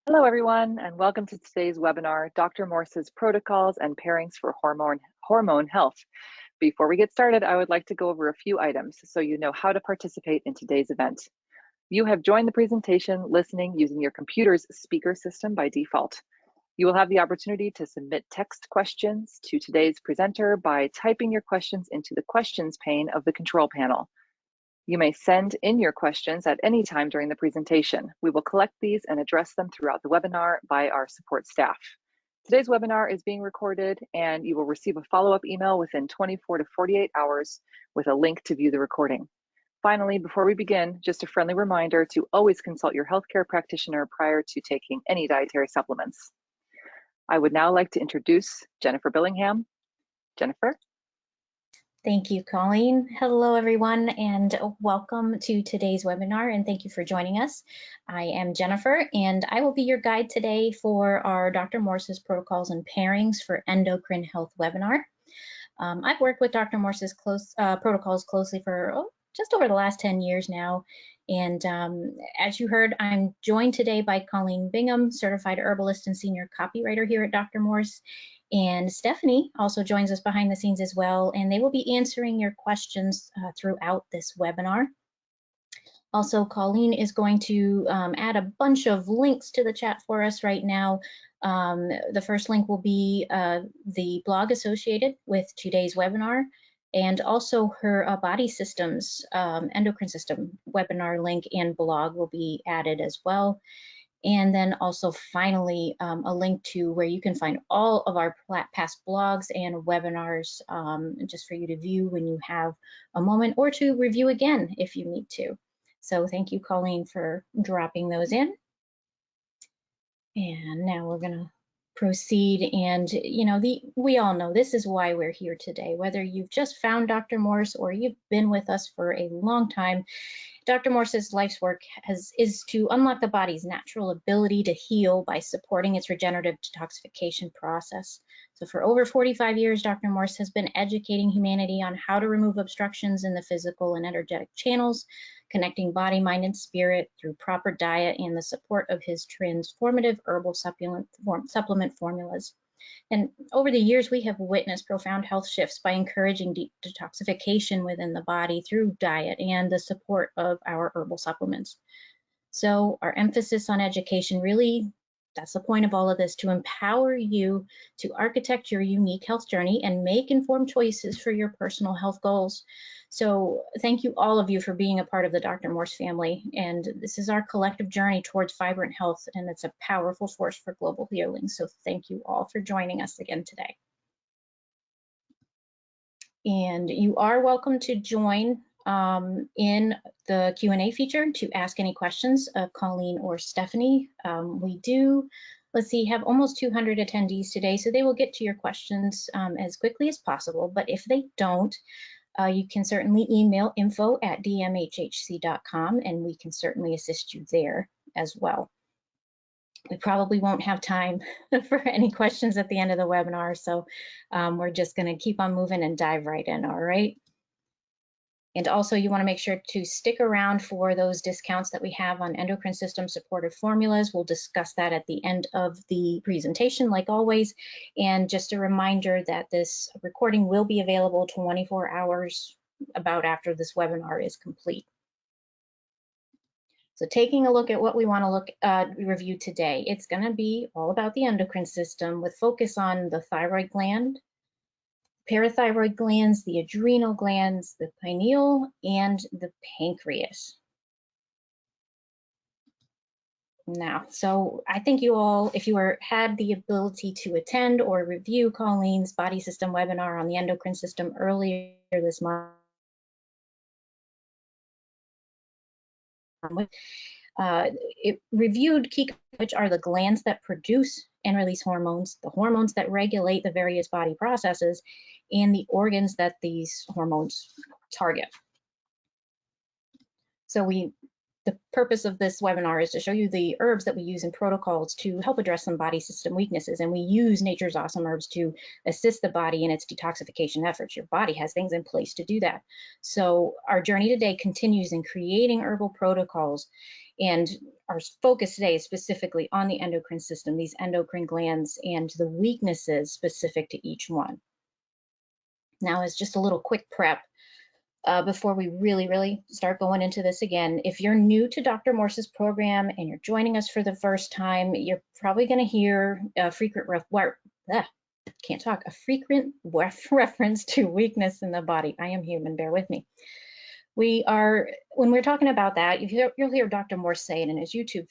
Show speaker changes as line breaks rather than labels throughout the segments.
Hello, everyone, and welcome to today's webinar, Dr. Morse's Protocols and Pairings for Hormone Health. Before we get started, I would like to go over a few items so you know how to participate in today's event. You have joined the presentation listening using your computer's speaker system by default. You will have the opportunity to submit text questions to today's presenter by typing your questions into the questions pane of the control panel. You may send in your questions at any time during the presentation. We will collect these and address them throughout the webinar by our support staff. Today's webinar is being recorded and you will receive a follow-up email within 24 to 48 hours with a link to view the recording. Finally, before we begin, just a friendly reminder to always consult your healthcare practitioner prior to taking any dietary supplements. I would now like to introduce Jennifer Billingham. Jennifer?
Thank you, Colleen. Hello, everyone, and welcome to today's webinar, and thank you for joining us. I am Jennifer, and I will be your guide today for our Dr. Morse's Protocols and Pairings for Endocrine Health webinar. I've worked with Dr. Morse's protocols closely for just over the last 10 years now, and as you heard, I'm joined today by Colleen Bingham, certified herbalist and senior copywriter here at Dr. Morse. And Stephanie also joins us behind the scenes as well, and they will be answering your questions throughout this webinar. Also, Colleen is going to add a bunch of links to the chat for us right now. The first link will be the blog associated with today's webinar, and also her body systems, endocrine system webinar link and blog will be added as well. And then also finally, a link to where you can find all of our past blogs and webinars just for you to view when you have a moment, or to review again if you need to. So thank you, Colleen, for dropping those in. And now we're gonna proceed, and we all know this is why we're here today. Whether you've just found Dr. Morse or you've been with us for a long time, Dr. Morse's life's work is to unlock the body's natural ability to heal by supporting its regenerative detoxification process. So for over 45 years, Dr. Morse has been educating humanity on how to remove obstructions in the physical and energetic channels, connecting body, mind, and spirit through proper diet and the support of his transformative herbal supplement formulas. And over the years, we have witnessed profound health shifts by encouraging detoxification within the body through diet and the support of our herbal supplements. So our emphasis on education really, that's the point of all of this, to empower you to architect your unique health journey and make informed choices for your personal health goals. So thank you, all of you, for being a part of the Dr. Morse family. And this is our collective journey towards vibrant health, and it's a powerful force for global healing. So thank you all for joining us again today. And you are welcome to join in the Q&A feature to ask any questions of Colleen or Stephanie. We do, let's see, have almost 200 attendees today, so they will get to your questions as quickly as possible. But if they don't, you can certainly email info@dmhhc.com, and we can certainly assist you there as well. We probably won't have time for any questions at the end of the webinar, so we're just going to keep on moving and dive right in, all right? And also, you want to make sure to stick around for those discounts that we have on endocrine system supportive formulas. We'll discuss that at the end of the presentation, like always. And just a reminder that this recording will be available 24 hours about after this webinar is complete. So taking a look at what we want to review today, it's going to be all about the endocrine system with focus on the thyroid gland, parathyroid glands, the adrenal glands, the pineal, and the pancreas. Now, so I think you all, if you had the ability to attend or review Colleen's body system webinar on the endocrine system earlier this month, it reviewed key, which are the glands that produce and release hormones, the hormones that regulate the various body processes, and the organs that these hormones target. So the purpose of this webinar is to show you the herbs that we use in protocols to help address some body system weaknesses, and we use nature's awesome herbs to assist the body in its detoxification efforts. Your body has things in place to do that. So our journey today continues in creating herbal protocols, and our focus today is specifically on the endocrine system, these endocrine glands, and the weaknesses specific to each one. Now, as just a little quick prep, before we really start going into this again, if you're new to Dr. Morse's program and you're joining us for the first time, you're probably going to hear a frequent reference to weakness in the body. I am human, bear with me. When we're talking about that, you'll hear Dr. Morse say it in his YouTube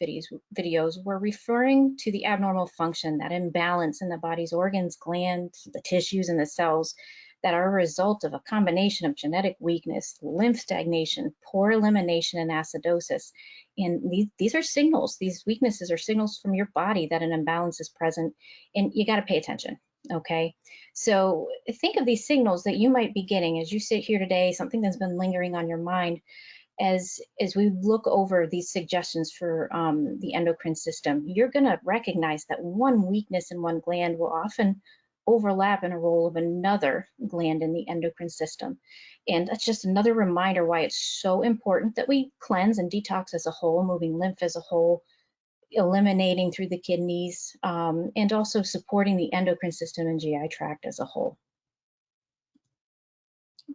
videos, we're referring to the abnormal function, that imbalance in the body's organs, glands, the tissues, and the cells that are a result of a combination of genetic weakness, lymph stagnation, poor elimination, and acidosis. And these are signals. These weaknesses are signals from your body that an imbalance is present, and you got to pay attention. Okay, so think of these signals that you might be getting as you sit here today, something that's been lingering on your mind as we look over these suggestions for the endocrine system. You're going to recognize that one weakness in one gland will often overlap in a role of another gland in the endocrine system. And that's just another reminder why it's so important that we cleanse and detox as a whole, moving lymph as a whole, eliminating through the kidneys, and also supporting the endocrine system and GI tract as a whole.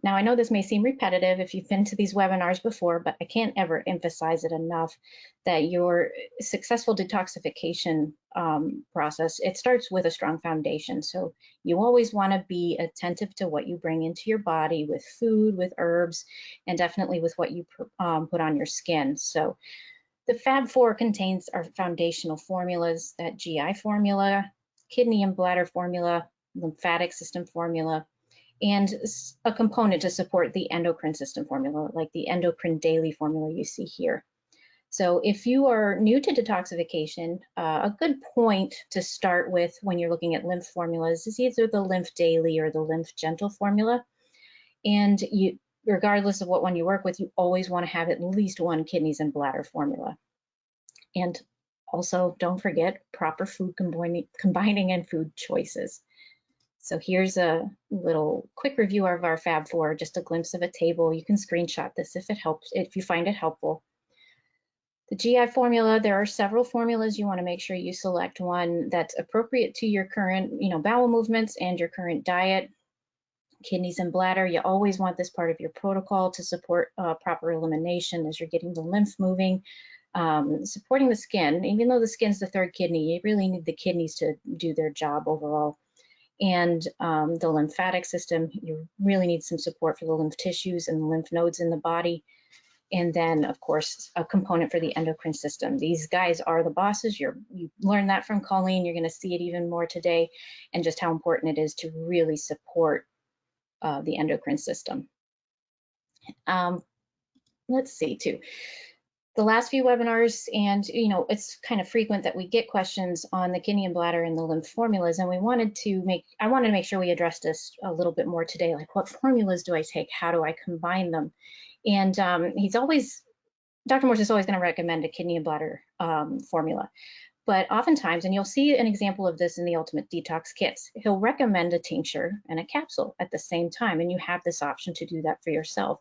Now, I know this may seem repetitive if you've been to these webinars before, but I can't ever emphasize it enough that your successful detoxification process, it starts with a strong foundation. So you always want to be attentive to what you bring into your body with food, with herbs, and definitely with what you put on your skin. So the Fab 4 contains our foundational formulas, that GI formula, kidney and bladder formula, lymphatic system formula, and a component to support the endocrine system formula, like the endocrine daily formula you see here. So if you are new to detoxification, a good point to start with when you're looking at lymph formulas is either the lymph daily or the lymph gentle formula. And regardless of what one you work with, you always want to have at least one kidneys and bladder formula. And also, don't forget proper food combining and food choices. So here's a little quick review of our Fab 4, just a glimpse of a table. You can screenshot this if it helps, if you find it helpful. The GI formula, there are several formulas. You want to make sure you select one that's appropriate to your current, bowel movements and your current diet. Kidneys and bladder, you always want this part of your protocol to support proper elimination as you're getting the lymph moving. Supporting the skin, even though the skin's the third kidney, you really need the kidneys to do their job overall. And the lymphatic system, you really need some support for the lymph tissues and the lymph nodes in the body. And then, of course, a component for the endocrine system. These guys are the bosses. You learned that from Colleen. You're going to see it even more today, and just how important it is to really support the endocrine system. Let's see, too. The last few webinars, and it's kind of frequent that we get questions on the kidney and bladder and the lymph formulas, and I wanted to make sure we addressed this a little bit more today, like what formulas do I take? How do I combine them? And Dr. Morse is always going to recommend a kidney and bladder formula. But oftentimes, and you'll see an example of this in the Ultimate Detox Kits, he'll recommend a tincture and a capsule at the same time, and you have this option to do that for yourself.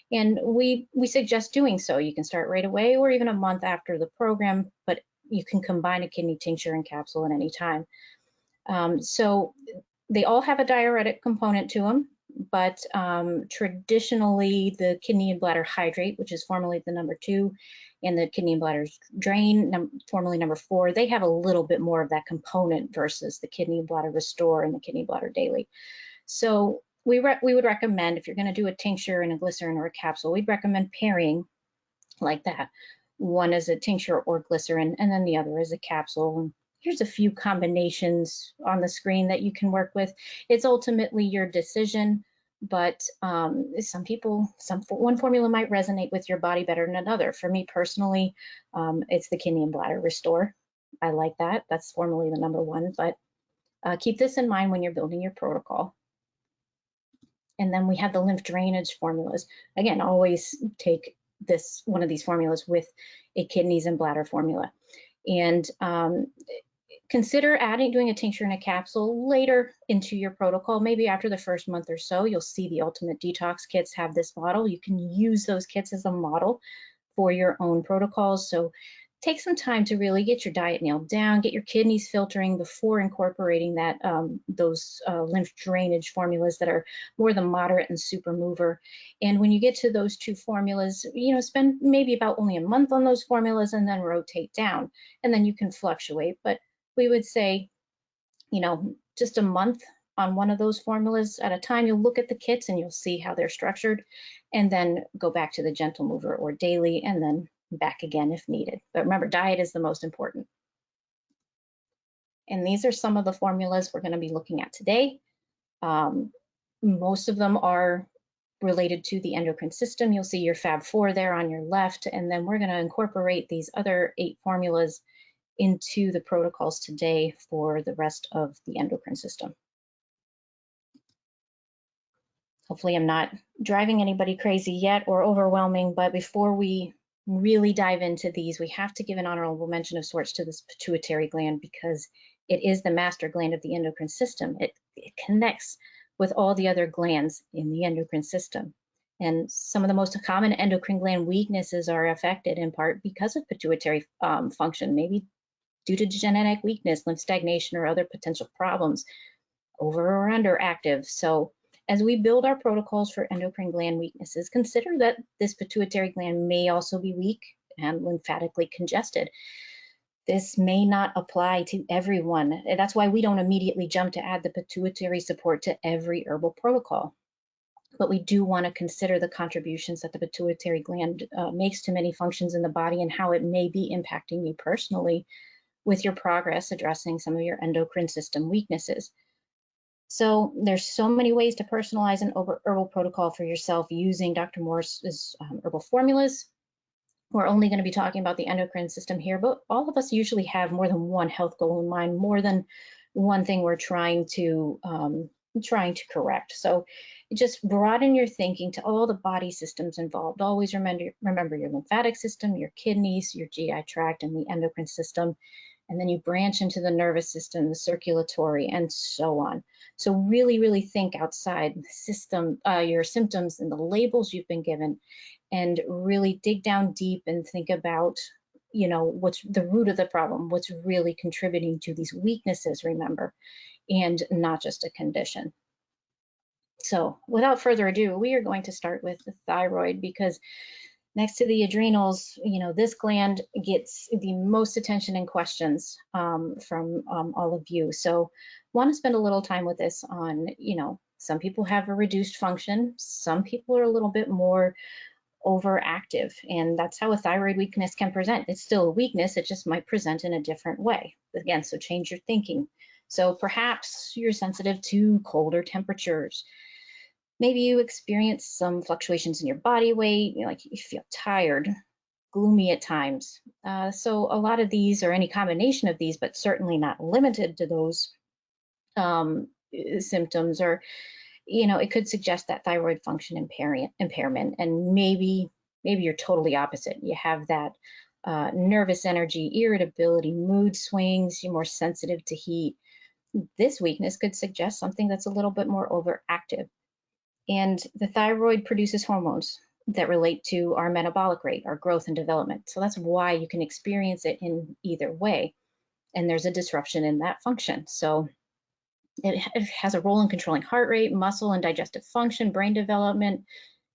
And we suggest doing so. You can start right away or even a month after the program, but you can combine a kidney tincture and capsule at any time. So they all have a diuretic component to them, but traditionally the kidney and bladder hydrate, which is formally the number 2, and the kidney and bladder drain, formally number 4, they have a little bit more of that component versus the kidney and bladder restore and the kidney and bladder daily. So we would recommend, if you're going to do a tincture and a glycerin or a capsule, we'd recommend pairing like that. One is a tincture or glycerin, and then the other is a capsule. And here's a few combinations on the screen that you can work with. It's ultimately your decision, but one formula might resonate with your body better than another. For me personally, it's the kidney and bladder restore. I like that. That's formally the number 1, but keep this in mind when you're building your protocol. And then we have the lymph drainage formulas. Again, always take one of these formulas with a kidneys and bladder formula. And consider doing a tincture and a capsule later into your protocol, maybe after the first month or so. You'll see the Ultimate Detox Kits have this model. You can use those kits as a model for your own protocols. So take some time to really get your diet nailed down, get your kidneys filtering before incorporating that those lymph drainage formulas that are more the moderate and super mover. And when you get to those two formulas, spend maybe about only a month on those formulas and then rotate down, and then you can fluctuate. But we would say, just a month on one of those formulas at a time. You'll look at the kits and you'll see how they're structured, and then go back to the gentle mover or daily, and then back again if needed. But remember, diet is the most important. And these are some of the formulas we're going to be looking at today. Most of them are related to the endocrine system. You'll see your Fab4 there on your left, and then we're going to incorporate these other 8 formulas into the protocols today for the rest of the endocrine system. Hopefully I'm not driving anybody crazy yet or overwhelming, but before we really dive into these, we have to give an honorable mention of sorts to this pituitary gland, because it is the master gland of the endocrine system. It connects with all the other glands in the endocrine system. And some of the most common endocrine gland weaknesses are affected in part because of pituitary function, maybe due to genetic weakness, lymph stagnation, or other potential problems, over or underactive. So as we build our protocols for endocrine gland weaknesses, consider that this pituitary gland may also be weak and lymphatically congested. This may not apply to everyone. That's why we don't immediately jump to add the pituitary support to every herbal protocol. But we do want to consider the contributions that the pituitary gland makes to many functions in the body, and how it may be impacting you personally with your progress addressing some of your endocrine system weaknesses. So there's so many ways to personalize an herbal protocol for yourself using Dr. Morse's herbal formulas. We're only going to be talking about the endocrine system here, but all of us usually have more than one health goal in mind, more than one thing we're trying to correct. So just broaden your thinking to all the body systems involved. Always remember your lymphatic system, your kidneys, your GI tract, and the endocrine system. And then you branch into the nervous system, the circulatory, and so on. So really, really think outside the system, your symptoms and the labels you've been given, and really dig down deep and think about, what's the root of the problem, what's really contributing to these weaknesses, remember, and not just a condition. So without further ado, we are going to start with the thyroid, because next to the adrenals, this gland gets the most attention and questions from all of you. So want to spend a little time with this on, some people have a reduced function, some people are a little bit more overactive, and that's how a thyroid weakness can present. It's still a weakness, it just might present in a different way. Again, so change your thinking. So perhaps you're sensitive to colder temperatures. Maybe you experience some fluctuations in your body weight, like you feel tired, gloomy at times. So a lot of these, or any combination of these, but certainly not limited to those symptoms, or it could suggest that thyroid function impairment. And maybe you're totally opposite. You have that nervous energy, irritability, mood swings, you're more sensitive to heat. This weakness could suggest something that's a little bit more overactive. And the thyroid produces hormones that relate to our metabolic rate, our growth and development. So that's why you can experience it in either way. And there's a disruption in that function. So it has a role in controlling heart rate, muscle and digestive function, brain development,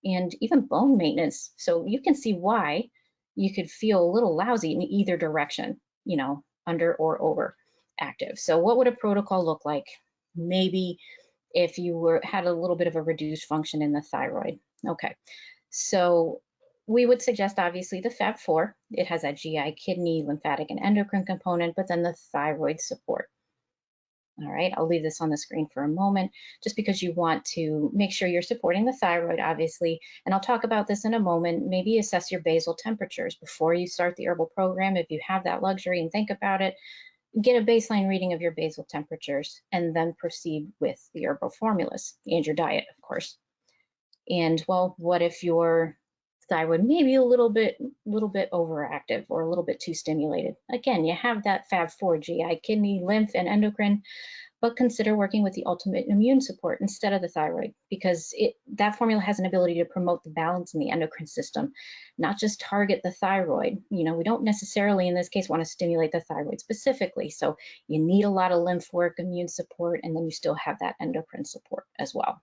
and even bone maintenance. So you can see why you could feel a little lousy in either direction, under or over active. So what would a protocol look like? Maybe if you had a little bit of a reduced function in the thyroid. Okay, so we would suggest obviously the Fab4. It has that GI, kidney, lymphatic, and endocrine component, but then the thyroid support. All right, I'll leave this on the screen for a moment, just because you want to make sure you're supporting the thyroid, obviously, and I'll talk about this in a moment. Maybe assess your basal temperatures before you start the herbal program, if you have that luxury, and think about it. Get a baseline reading of your basal temperatures, and then proceed with the herbal formulas and your diet, of course. And well, what if your thyroid may be a little bit overactive or a little bit too stimulated? Again, you have that Fab4, GI, kidney, lymph, and endocrine, but consider working with the ultimate immune support instead of the thyroid, because that formula has an ability to promote the balance in the endocrine system, not just target the thyroid. We don't necessarily in this case want to stimulate the thyroid specifically. So you need a lot of lymph work, immune support, and then you still have that endocrine support as well.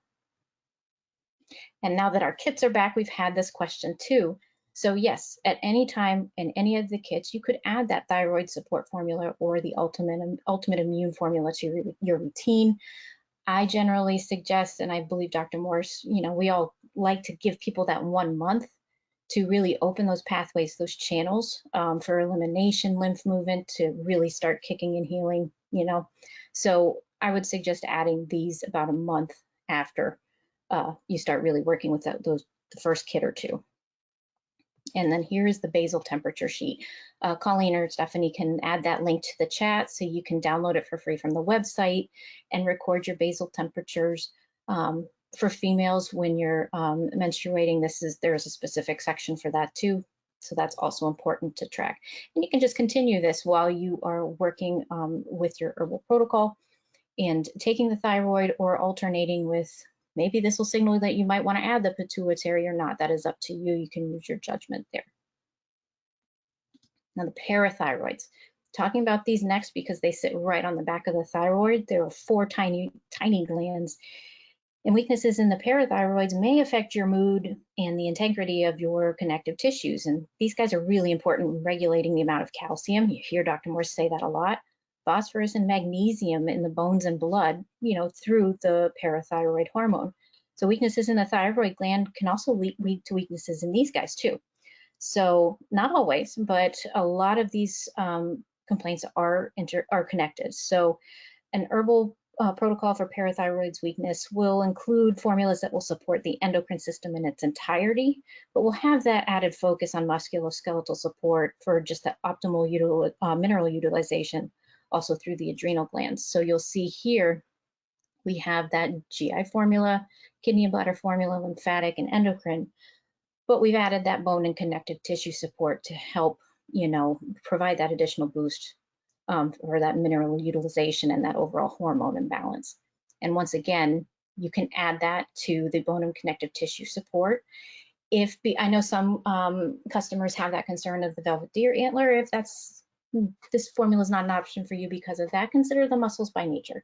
And now that our kits are back, we've had this question too. So yes, at any time in any of the kits, you could add that thyroid support formula or the ultimate immune formula to your routine. I generally suggest, and I believe Dr. Morse, we all like to give people that 1 month to really open those pathways, those channels for elimination, lymph movement to really start kicking and healing, So I would suggest adding these about a month after you start really working with the first kit or two. And then here is the basal temperature sheet. Colleen or Stephanie can add that link to the chat so you can download it for free from the website and record your basal temperatures. For females, when you're menstruating, there's a specific section for that too. So that's also important to track. And you can just continue this while you are working with your herbal protocol and taking the thyroid or alternating with, maybe this will signal that you might want to add the pituitary or not. That is up to you. You can use your judgment there. Now the parathyroids. Talking about these next because they sit right on the back of the thyroid. There are 4 tiny glands. And weaknesses in the parathyroids may affect your mood and the integrity of your connective tissues. And these guys are really important in regulating the amount of calcium. You hear Dr. Morse say that a lot. Phosphorus and magnesium in the bones and blood, through the parathyroid hormone. So weaknesses in the thyroid gland can also lead to weaknesses in these guys too. So not always, but a lot of these complaints are connected. So an herbal protocol for parathyroid's weakness will include formulas that will support the endocrine system in its entirety, but will have that added focus on musculoskeletal support for just the optimal mineral utilization, also through the adrenal glands. So you'll see here, we have that GI formula, kidney and bladder formula, lymphatic and endocrine, but we've added that bone and connective tissue support to help, provide that additional boost for that mineral utilization and that overall hormone imbalance. And once again, you can add that to the bone and connective tissue support. I know some customers have that concern of the velvet deer antler. If this formula is not an option for you because of that, consider the muscles by nature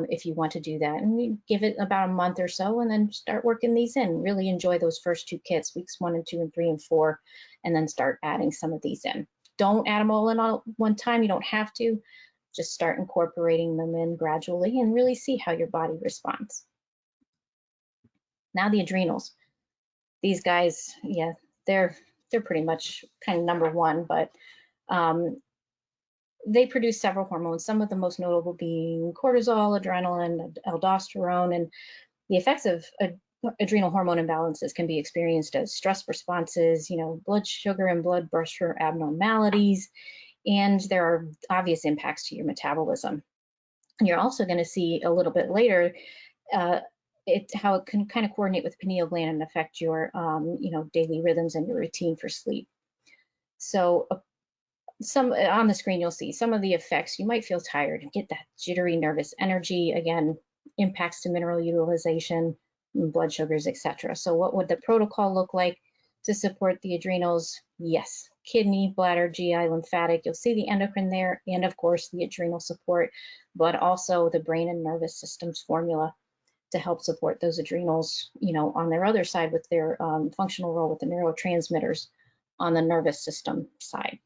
if you want to do that. And you give it about a month or so and then start working these in. Really enjoy those first 2 kits, weeks 1 and 2 and 3 and 4, and then start adding some of these in. Don't add them all in all one time. You don't have to. Just start incorporating them in gradually and really see how your body responds. Now the adrenals. These guys, yeah, they're pretty much kind of number one, but they produce several hormones, some of the most notable being cortisol, adrenaline, aldosterone, and the effects of adrenal hormone imbalances can be experienced as stress responses, blood sugar and blood pressure abnormalities, and there are obvious impacts to your metabolism. And you're also going to see a little bit later how it can kind of coordinate with the pineal gland and affect your daily rhythms and your routine for sleep. So some on the screen, you'll see some of the effects. You might feel tired and get that jittery, nervous energy. Again, impacts to mineral utilization, blood sugars, etc. So what would the protocol look like to support the adrenals? Yes, kidney, bladder, GI, lymphatic. You'll see the endocrine there, and of course the adrenal support, but also the brain and nervous systems formula to help support those adrenals, on their other side with their functional role with the neurotransmitters on the nervous system side.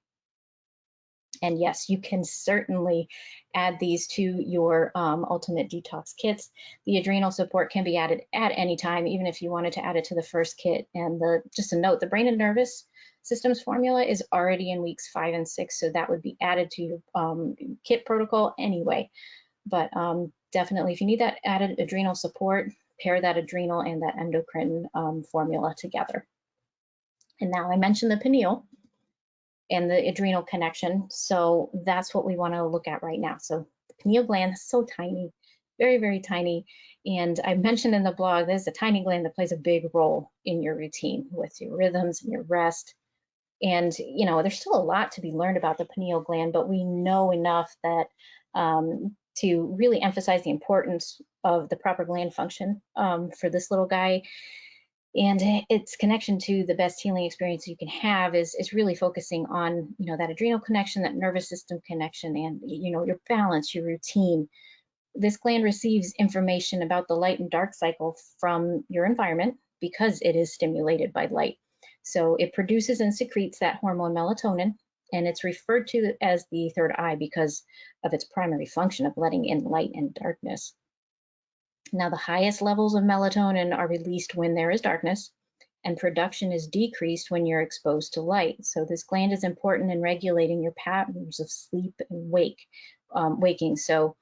And yes, you can certainly add these to your ultimate detox kits. The adrenal support can be added at any time, even if you wanted to add it to the first kit. And just a note, the brain and nervous systems formula is already in weeks 5 and 6, so that would be added to your kit protocol anyway. But definitely, if you need that added adrenal support, pair that adrenal and that endocrine formula together. And now I mentioned the pineal and the adrenal connection. So that's what we want to look at right now. So the pineal gland is so tiny, very, very tiny. And I mentioned in the blog, there's a tiny gland that plays a big role in your routine with your rhythms and your rest. And, there's still a lot to be learned about the pineal gland, but we know enough that to really emphasize the importance of the proper gland function for this little guy. And its connection to the best healing experience you can have is really focusing on, that adrenal connection, that nervous system connection, and, your balance, your routine. This gland receives information about the light and dark cycle from your environment because it is stimulated by light. So it produces and secretes that hormone melatonin, and it's referred to as the third eye because of its primary function of letting in light and darkness. Now, the highest levels of melatonin are released when there is darkness, and production is decreased when you're exposed to light. So this gland is important in regulating your patterns of sleep and waking. So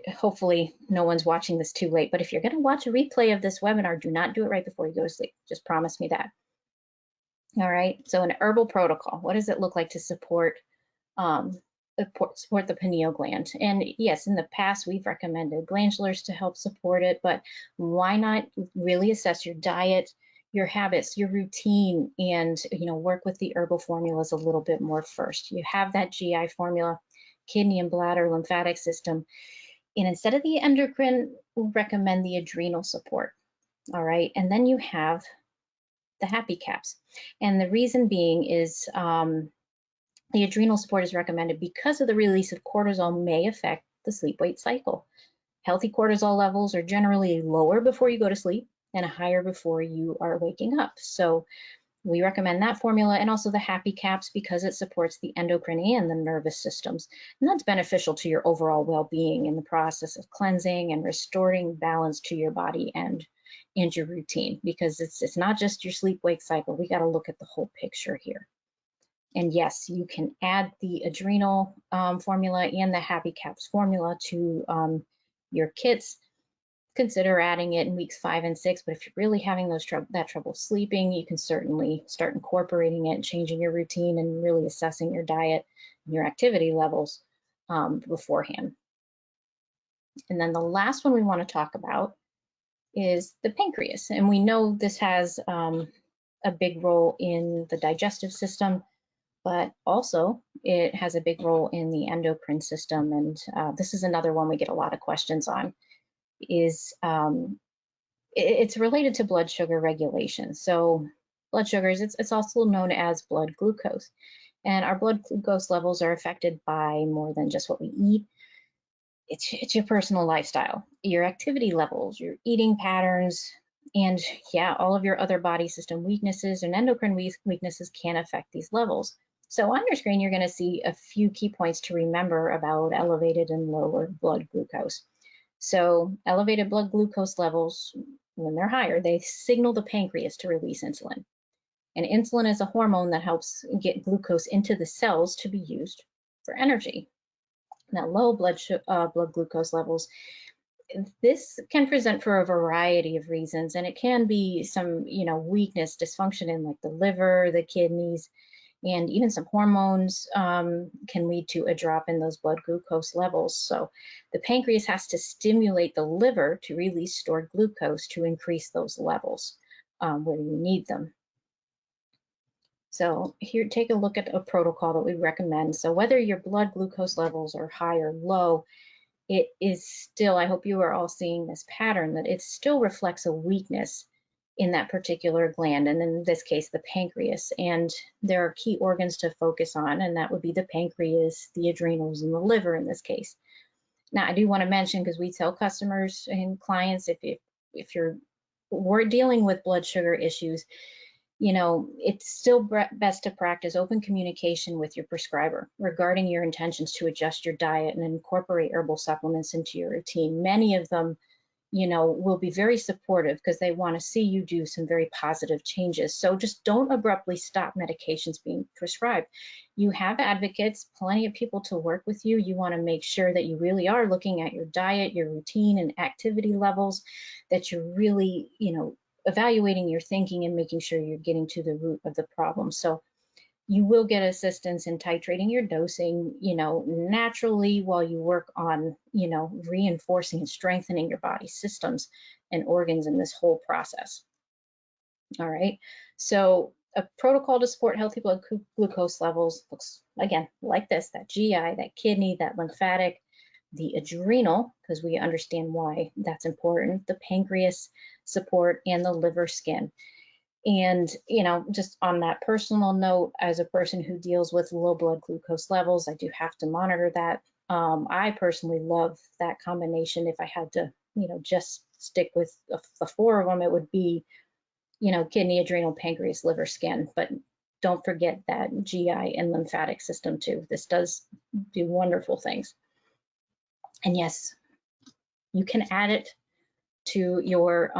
hopefully no one's watching this too late, but if you're going to watch a replay of this webinar, do not do it right before you go to sleep. Just promise me that. All right, so an herbal protocol, what does it look like to support the pineal gland? And yes, in the past we've recommended glandulars to help support it, but why not really assess your diet, your habits, your routine, and work with the herbal formulas a little bit more first. You have that GI formula, kidney and bladder, lymphatic system, and instead of the endocrine, we'll recommend the adrenal support. All right, and then you have the happy caps, and the reason being is the adrenal support is recommended because of the release of cortisol may affect the sleep-wake cycle. Healthy cortisol levels are generally lower before you go to sleep and higher before you are waking up. So we recommend that formula, and also the happy caps because it supports the endocrine and the nervous systems. And that's beneficial to your overall well-being in the process of cleansing and restoring balance to your body and your routine, because it's not just your sleep-wake cycle. We got to look at the whole picture here. And yes, you can add the adrenal formula and the happy caps formula to your kits. Consider adding it in weeks 5 and 6, but if you're really having that trouble sleeping, you can certainly start incorporating it and changing your routine and really assessing your diet and your activity levels beforehand. And then the last one we want to talk about is the pancreas. And we know this has a big role in the digestive system, but also it has a big role in the endocrine system. And this is another one we get a lot of questions on, is it's related to blood sugar regulation. So blood sugars, it's also known as blood glucose. And our blood glucose levels are affected by more than just what we eat. It's your personal lifestyle, your activity levels, your eating patterns, and yeah, all of your other body system weaknesses and endocrine weaknesses can affect these levels. So on your screen, you're going to see a few key points to remember about elevated and lower blood glucose. So elevated blood glucose levels, when they're higher, they signal the pancreas to release insulin. And insulin is a hormone that helps get glucose into the cells to be used for energy. Now, low blood glucose levels, this can present for a variety of reasons, and it can be some, weakness, dysfunction in like the liver, the kidneys, and even some hormones can lead to a drop in those blood glucose levels. So the pancreas has to stimulate the liver to release stored glucose to increase those levels where you need them. So here, take a look at a protocol that we recommend. So whether your blood glucose levels are high or low, it is still, I hope you are all seeing this pattern, that it still reflects a weakness in that particular gland, and in this case, the pancreas. And there are key organs to focus on, and that would be the pancreas, the adrenals, and the liver in this case. Now, I do want to mention, because we tell customers and clients, if we're dealing with blood sugar issues, it's still best to practice open communication with your prescriber regarding your intentions to adjust your diet and incorporate herbal supplements into your routine. Many of them, will be very supportive because they want to see you do some very positive changes. So just don't abruptly stop medications being prescribed. You have advocates, plenty of people to work with you. You want to make sure that you really are looking at your diet, your routine, and activity levels, that you're really, evaluating your thinking and making sure you're getting to the root of the problem. So you will get assistance in titrating your dosing, naturally, while you work on, reinforcing and strengthening your body systems and organs in this whole process. All right. So a protocol to support healthy blood glucose levels looks, again, like this: that GI, that kidney, that lymphatic, the adrenal, because we understand why that's important, the pancreas support, and the liver skin. And, just on that personal note, as a person who deals with low blood glucose levels, I do have to monitor that. I personally love that combination. If I had to, just stick with the four of them, it would be, kidney, adrenal, pancreas, liver, skin. But don't forget that GI and lymphatic system too. This does do wonderful things. And yes, you can add it to your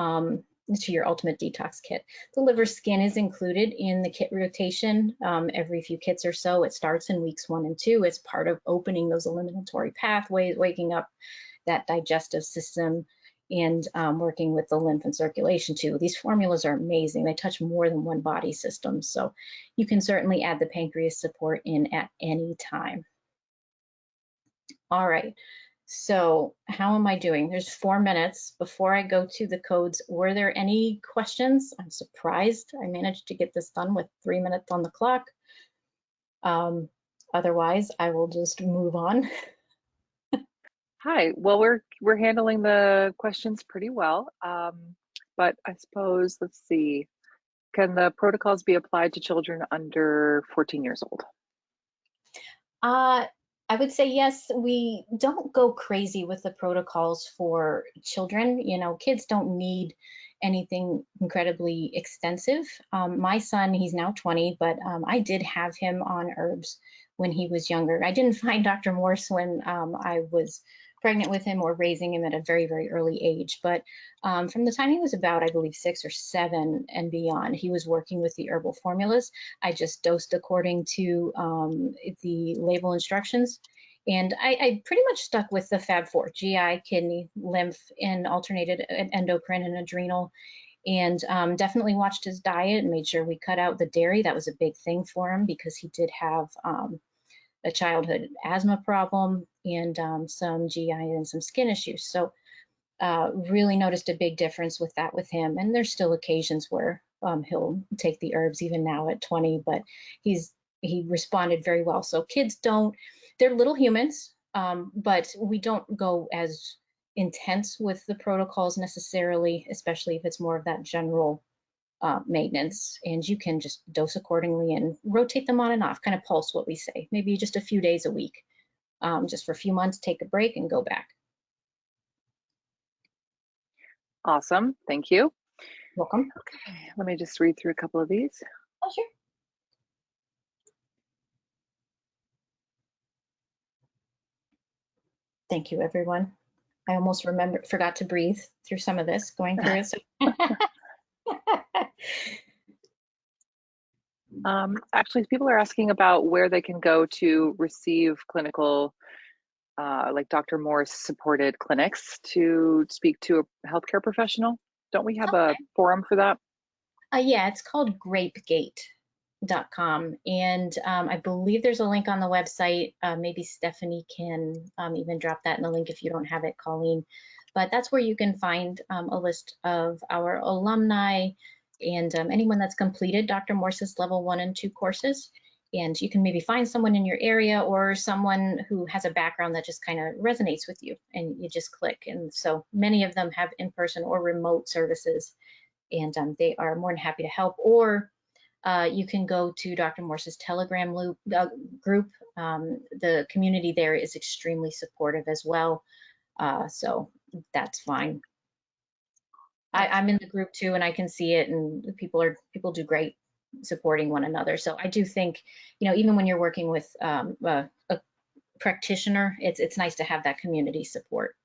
ultimate detox kit. The liver skin is included in the kit rotation every few kits or so. It starts in weeks 1 and 2. It's part of opening those eliminatory pathways, waking up that digestive system, and working with the lymph and circulation too. These formulas are amazing. They touch more than one body system. So you can certainly add the pancreas support in at any time. All right. So how am I doing? There's 4 minutes before I go to the codes. Were there any questions? I'm surprised I managed to get this done with 3 minutes on the clock. Otherwise, I will just move on.
Hi. Well, we're handling the questions pretty well, but I suppose, let's see, can the protocols be applied to children under 14 years old?
I would say yes. We don't go crazy with the protocols for children. Kids don't need anything incredibly extensive. My son, he's now 20, but I did have him on herbs when he was younger. I didn't find Dr. Morse when I was pregnant with him or raising him at a very, very early age. But from the time he was about, I believe, 6 or 7 and beyond, he was working with the herbal formulas. I just dosed according to the label instructions. And I pretty much stuck with the Fab4: GI, kidney, lymph, and alternated endocrine and adrenal. And definitely watched his diet and made sure we cut out the dairy. That was a big thing for him because he did have a childhood asthma problem and some GI and some skin issues. So really noticed a big difference with that with him. And there's still occasions where he'll take the herbs even now at 20, but he responded very well. So kids they're little humans, but we don't go as intense with the protocols necessarily, especially if it's more of that general maintenance. And you can just dose accordingly and rotate them on and off, kind of pulse what we say, maybe just a few days a week, just for a few months, take a break and go back.
Awesome. Thank you.
Welcome.
Okay, let me just read through a couple of these.
Oh, sure. Thank you, everyone. I almost forgot to breathe through some of this going through it. So.
Actually, people are asking about where they can go to receive clinical, like Dr. Morse supported clinics to speak to a healthcare professional. Don't we have a forum for that?
Yeah, it's called grapegate.com. And I believe there's a link on the website. Maybe Stephanie can even drop that in the link if you don't have it, Colleen. But that's where you can find a list of our alumni and anyone that's completed Dr. Morse's level 1 and 2 courses. And you can maybe find someone in your area or someone who has a background that just kind of resonates with you, and you just click. And so many of them have in-person or remote services, and they are more than happy to help. Or you can go to Dr. Morse's Telegram group. The community there is extremely supportive as well, so that's fine. I'm in the group too, and I can see it, and people do great supporting one another. So I do think, even when you're working with a practitioner, it's nice to have that community support.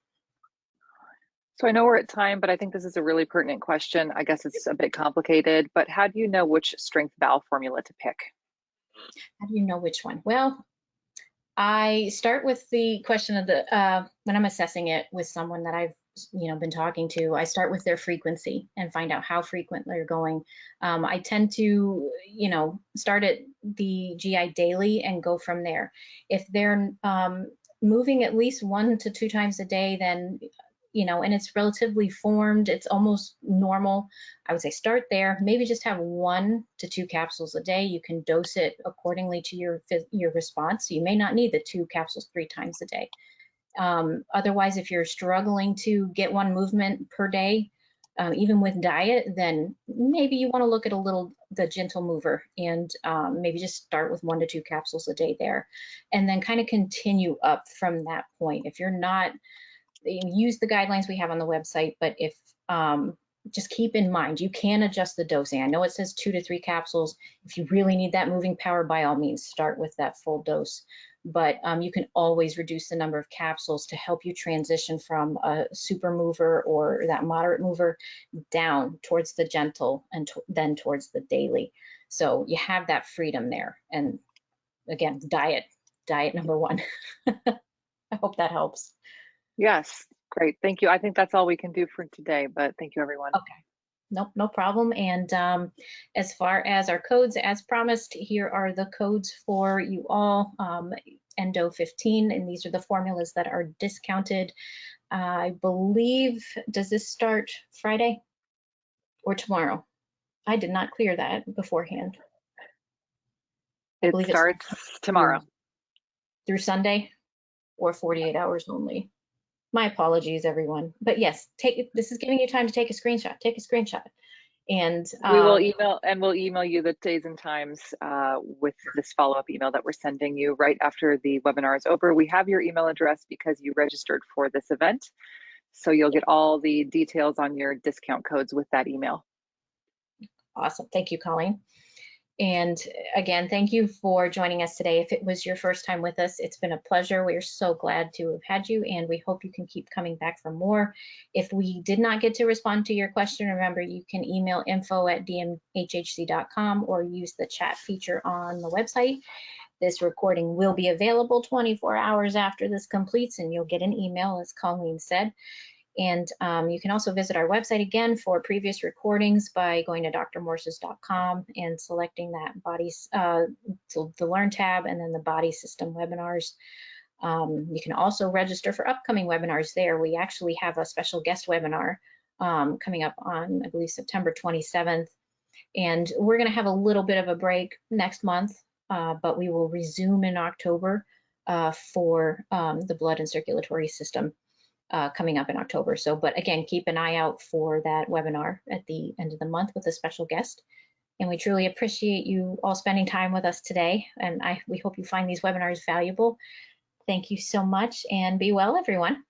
So I know we're at time, but I think this is a really pertinent question. I guess it's a bit complicated, but how do you know which strength valve formula to pick?
How do you know which one? Well, I start with the question of when I'm assessing it with someone that I've been talking to, I start with their frequency and find out how frequent they're going. I tend to, start at the GI daily and go from there. If they're moving at least 1 to 2 times a day, then and it's relatively formed. It's almost normal. I would say start there. Maybe just have 1 to 2 capsules a day. You can dose it accordingly to your response. So you may not need the 2 capsules 3 times a day. Otherwise, if you're struggling to get 1 movement per day, even with diet, then maybe you want to look at the gentle mover, and maybe just start with 1 to 2 capsules a day there, and then kind of continue up from that point. If you're not, use the guidelines we have on the website, but if just keep in mind, you can adjust the dosing. I know it says 2 to 3 capsules. If you really need that moving power, by all means, start with that full dose. But you can always reduce the number of capsules to help you transition from a super mover or that moderate mover down towards the gentle, and then towards the daily. So you have that freedom there. And again, diet number 1. I hope that helps.
Yes, great. Thank you. I think that's all we can do for today, but thank you, everyone.
Okay. Nope, no problem. And as far as our codes, as promised, here are the codes for you all. Endo 15, and these are the formulas that are discounted. I believe, does this start Friday or tomorrow? I did not clear that beforehand. I believe
it starts tomorrow.
Through Sunday, or 48 hours only. My apologies, everyone. But yes, this is giving you time to take a screenshot. Take a screenshot. And
we'll email you the days and times with this follow-up email that we're sending you right after the webinar is over. We have your email address because you registered for this event, so you'll get all the details on your discount codes with that email.
Awesome. Thank you, Colleen. And again, thank you for joining us today. If it was your first time with us, it's been a pleasure. We are so glad to have had you, and we hope you can keep coming back for more. If we did not get to respond to your question, remember you can email info@dmhhc.com or use the chat feature on the website. This recording will be available 24 hours after this completes, and you'll get an email, as Colleen said. And you can also visit our website again for previous recordings by going to drmorses.com and selecting that the Learn tab, and then the Body System webinars. You can also register for upcoming webinars there. We actually have a special guest webinar coming up on, I believe, September 27th. And we're going to have a little bit of a break next month, but we will resume in October for the blood and circulatory system. Coming up in October. So, but again, keep an eye out for that webinar at the end of the month with a special guest. And we truly appreciate you all spending time with us today. And we hope you find these webinars valuable. Thank you so much, and be well, everyone.